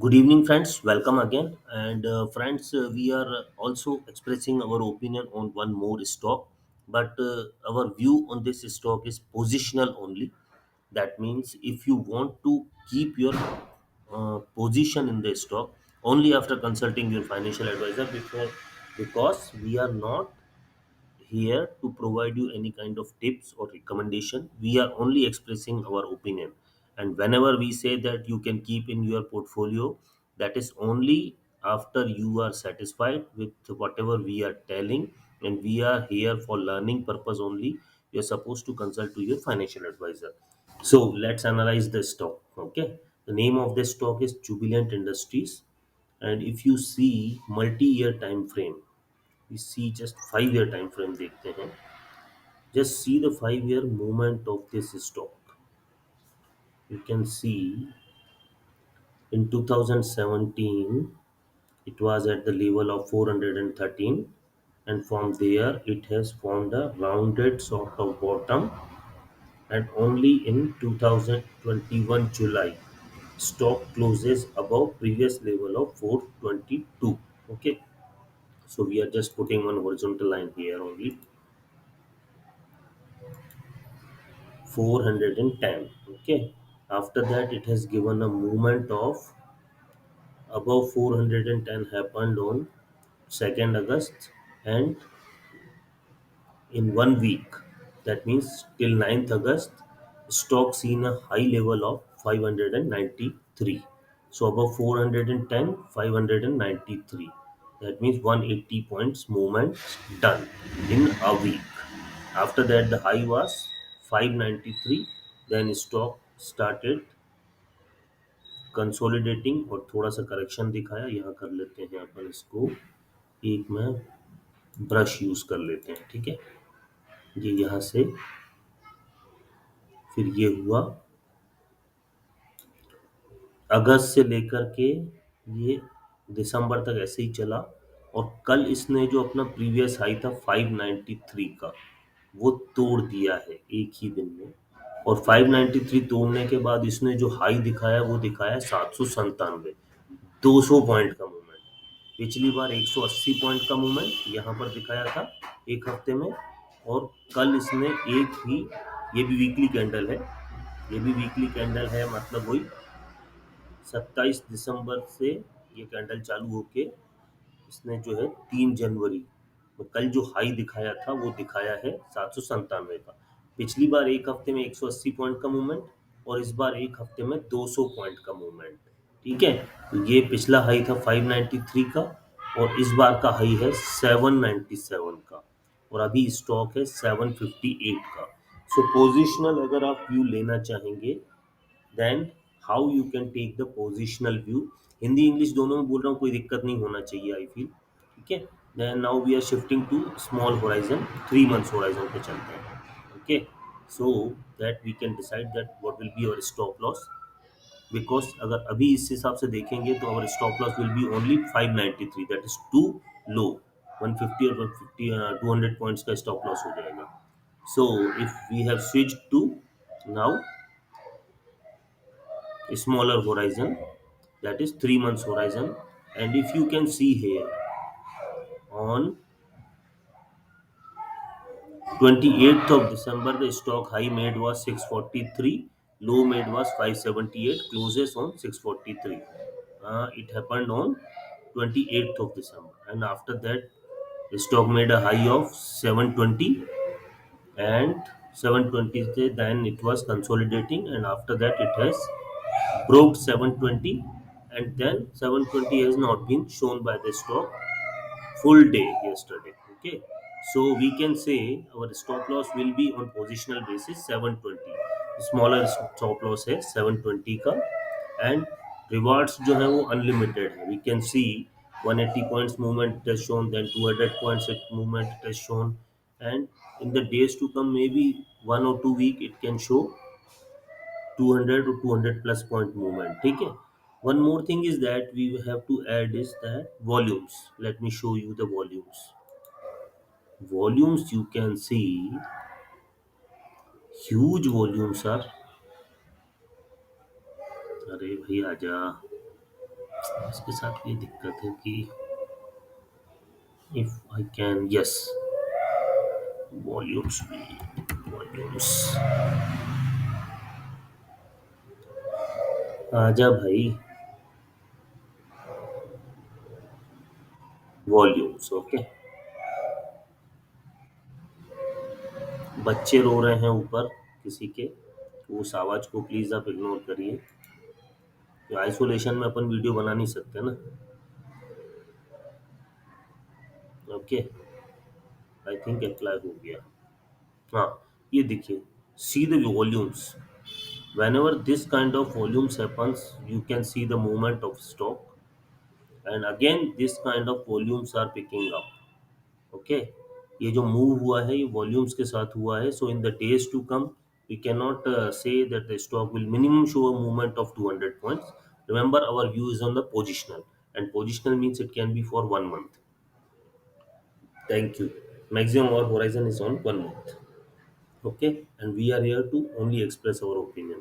Good evening, friends. Welcome again. And friends, we are also expressing our opinion on one more stock, but our view on this stock is positional only. That means if you want to keep your position in the stock, only after consulting your financial advisor before, because we are not here to provide you any kind of tips or recommendation. We are only expressing our opinion. And whenever we say that you can keep in your portfolio, that is only after you are satisfied with whatever we are telling. And we are here for learning purpose only. You're supposed to consult to your financial advisor. So let's analyze the stock. Okay. The name of this stock is Jubilant Industries. And if you see multi-year time frame, we see just 5 year time frame देखते हैं. Just see the 5 year movement of this stock. You can see in 2017 it was at the level of 413, and from there it has formed a rounded sort of bottom, and only in 2021 July stock closes above previous level of 422. Okay, so we are just putting one horizontal line here only. 410. Okay, after that it has given a movement of above 410 happened on 2nd August, and in 1 week, that means till 9th August, stock seen a high level of 593. So above 410, 593, that means 180 points movement done in a week. After that the high was 593, then stock started consolidating और थोड़ा सा correction दिखाया. यहाँ कर लेते हैं अपन इसको. एक में ब्रश यूज कर लेते हैं. ठीक है, ये यहाँ से फिर ये हुआ अगस्त से लेकर के ये दिसंबर तक ऐसे ही चला. और कल इसने जो अपना प्रीवियस हाई था 593 का, वो तोड़ दिया है एक ही दिन में. और 593 तोड़ने के बाद इसने जो हाई दिखाया वो दिखाया 797. 200 पॉइंट का मूवमेंट. पिछली बार 180 पॉइंट का मूवमेंट यहाँ पर दिखाया था एक हफ्ते में. और कल इसने एक ही, ये भी वीकली कैंडल है, ये भी वीकली कैंडल है, मतलब वही 27 दिसंबर से ये कैंडल चालू होके इसने जो है 3 जनवरी में कल जो हाई दिखाया था वो दिखाया है 797 का. पिछली बार एक हफ्ते में 180 पॉइंट का मूवमेंट, और इस बार एक हफ्ते में 200 पॉइंट का मूवमेंट. ठीक है, तो ये पिछला हाई था 593 का, और इस बार का हाई है 797 का, और अभी स्टॉक है 758 का. सो पोजिशनल अगर आप व्यू लेना चाहेंगे, then how you can take the positional view. Hindi English दोनों में बोल रहा हूँ, कोई दिक्कत नहीं होना चाहिए आई फील. ठीक है, then now we are shifting to small horizon. 3 months horizon पे चलते हैं. Okay, so that we can decide that what will be our stop loss. Because अगर अभी इस हिसाब से देखेंगे तो our stop loss will be only 593, that is too low. 150 और 150 200 पॉइंट्स का स्टॉप लॉस हो जाएगा. So if we have switch to now smaller horizon, that is 3 months horizon. And if you can see here on 28th of December, the stock high made was 643, low made was 578, closes on 643. It happened on 28th of December, and after that the stock made a high of 720, and 720 then it was consolidating, and after that it has broke 720, and then 720 has not been shown by the stock full day yesterday. Okay, so we can say our stop loss will be on positional basis 720. Smaller stop loss है 720 का, and rewards जो है वो unlimited है. We can see 180 points movement it has shown, then 200 points movement it has shown, and in the days to come, maybe 1 or 2 week, it can show 200 or 200 plus point movement. ठीक है. One more thing is that we have to add is that volumes. Let me show you the volumes. Volumes, you can see huge volumes are. अरे भाई आजा. इसके साथ ये दिक्कत है कि if I can, yes, volumes भी, वॉल्यूम्स, आजा भाई, वॉल्यूम्स, ओके। बच्चे रो रहे हैं ऊपर किसी के, तो उस आवाज को प्लीज आप इग्नोर करिए। तो आइसोलेशन में अपन वीडियो बना नहीं सकते ना। ओके, आई थिंक अप्लाई हो गया। हाँ, ये देखिए, see the volumes, whenever this kind of volumes happens you can see the movement of stock, and again this kind of volumes are picking up, okay। ये जो मूव हुआ है ये वॉल्यूम्स के साथ हुआ है, so in the days to come we cannot say that the stock will minimum show a movement of 200 points. Remember, our view is on the positional, and positional means it can be for 1 month. Thank you. Maximum our horizon is on 1 month, okay, and we are here to only express our opinion.